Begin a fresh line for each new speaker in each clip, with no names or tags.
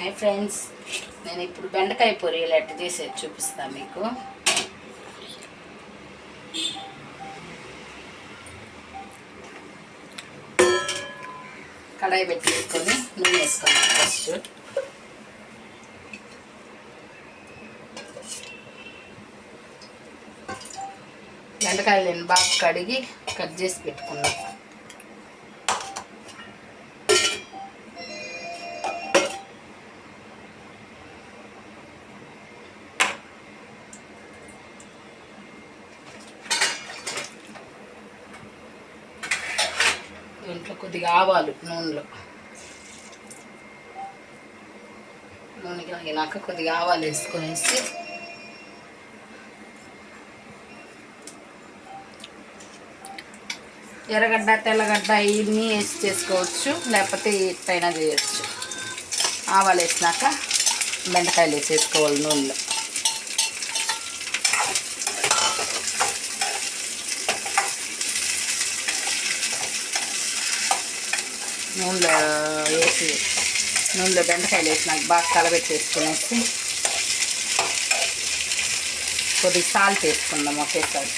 Hi friends, నేను ఇప్పుడు బెండకాయ పొరియలు ఎట్ట చేసేది చూపిస్తాను మీకు. కడాయి పెట్టుకొని నూనె వేసుకోవాలి. ఫస్ట్ బెండకాయలు నేను బాగా కడిగి కట్ చేసి పెట్టుకున్నాను. దీంట్లో కొద్దిగా ఆవాలు నూనె కాగినాక కొద్దిగా ఆవాలు వేసుకొనేసి ఎర్రగడ్డ తెల్లగడ్డ ఇవన్నీ వేసి చేసుకోవచ్చు, లేకపోతే ఇట్టైనా చేయొచ్చు. ఆవాలు వేసినాక బెండకాయలు వేసేసుకోవాలి నూనెలో. నూనెలో బెండకాయలు వేసినాక బాగా కలబెట్టేసుకునేసి కొద్దిగా సాల్ట్ వేసుకుందాం ఒకేసారి.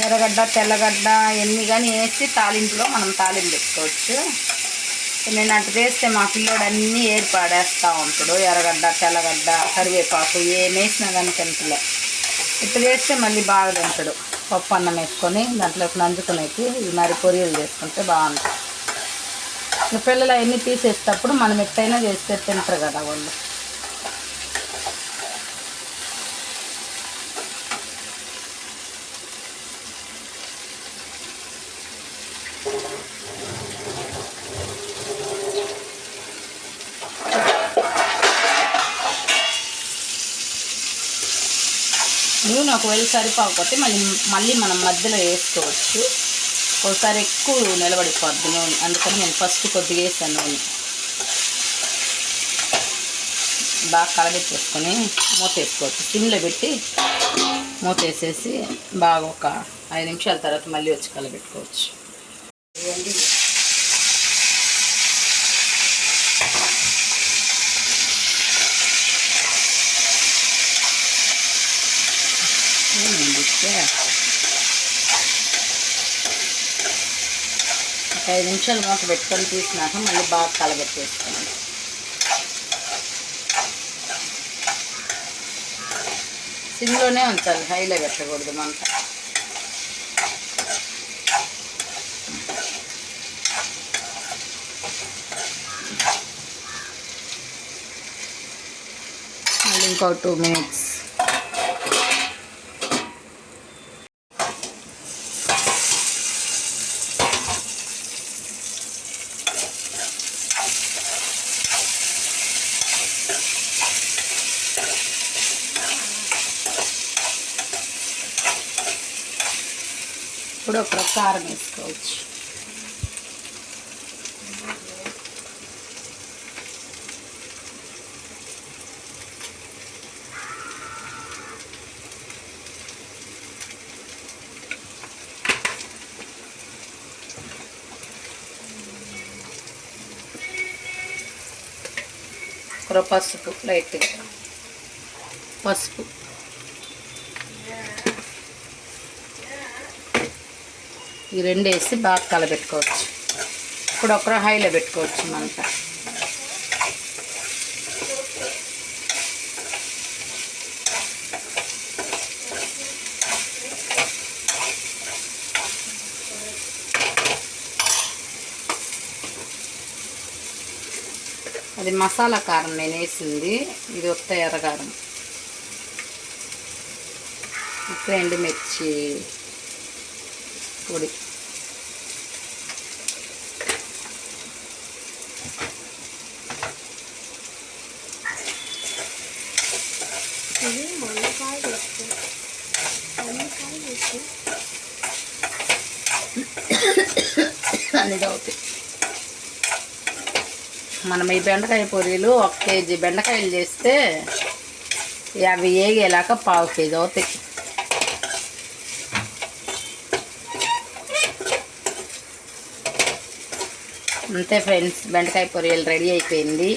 ఎర్రగడ్డ తెల్లగడ్డ ఎన్ని కానీ వేసి తాలింపులో మనం తాలింపు పెట్టుకోవచ్చు. నేను అటు చేస్తే మా పిల్లోడు అన్నీ ఏరి పాడేస్తూ ఉంటాడు. ఎర్రగడ్డ తెల్లగడ్డ కరివేపాకు ఏం వేసినా కానీ తింటలే. ఇట్లా చేస్తే మళ్ళీ బాగా తింటాడు. పప్పు అన్నం వేసుకొని దాంట్లోకి నంచుకునేకి మరి పొరియలు చేసుకుంటే బాగుంటుంది. పిల్లలు అవన్నీ తీసేటప్పుడు మనం ఎట్టయినా చేస్తే తింటారు కదా వాళ్ళు. నూనె ఒకవేళ సరిపోకపోతే మళ్ళీ మనం మధ్యలో వేసుకోవచ్చు. ఒకసారి ఎక్కువ నిలబడిపోద్ది నూనె, అందుకని నేను ఫస్ట్ కొద్దిగా వేసాను నూనె. బాగా కలబెట్టేసుకొని మూత వేసుకోవచ్చు. సిమ్లో పెట్టి మూత వేసేసి బాగా ఒక 5 నిమిషాల తర్వాత మళ్ళీ వచ్చి కలబెట్టుకోవచ్చు. ఒక 5 నిమిషాలు మూత పెట్టుకొని తీసినాక మళ్ళీ బాగా కలబెట్టేసుకోండి. సిమ్లోనే ఉంచాలి, హైలో పెట్టకూడదు మంట. మళ్ళీ ఇంకో 2 మినిట్స్. ఇప్పుడు ఒక కారం వేసుకోవచ్చు. పసుపు, లైట్గా పసుపు. ఈ 2 వేసి బాగా కలబెట్టుకోవచ్చు. ఇప్పుడు ఒకరు హైలో పెట్టుకోవచ్చు మంట. అది మసాలా కారం నేను వేసింది, ఇది ఉత్త ఎర్రకారం. ఉప్పు, ఎండుమిర్చి పొడి. అనేది అవుతాయి. మనం ఈ బెండకాయ పొరియలు 1 కేజీ బెండకాయలు చేస్తే అవి ఏగేలాక 1/2 కేజీ అవుతాయి. అంతే ఫ్రెండ్స్, బెండకాయ పొరియలు రెడీ అయిపోయింది.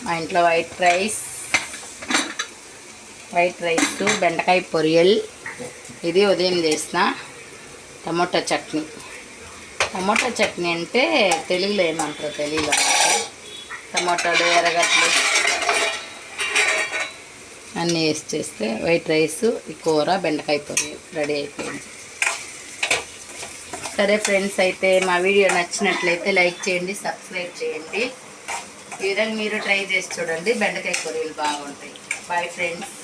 మా ఇంట్లో వైట్ రైస్, బెండకాయ పొరియల్. ఇది ఉదయం చేసిన టమోటా చట్నీ. టమోటా చట్నీ అంటే తెలుగులో ఏమంటారో తెలియదు. టమోటాలు, ఎర్రగడ్డలు అన్నీ వేసి చేస్తే వైట్ రైస్, ఈ కూర, బెండకాయ పొరియల్ రెడీ అయిపోయింది. సరే ఫ్రెండ్స్, అయితే మా వీడియో నచ్చినట్లయితే లైక్ చేయండి, సబ్స్క్రైబ్ చేయండి. ఈ విధంగా మీరు ట్రై చేసి చూడండి, బెండకాయ పొరియలు బాగుంటాయి. Bye friends.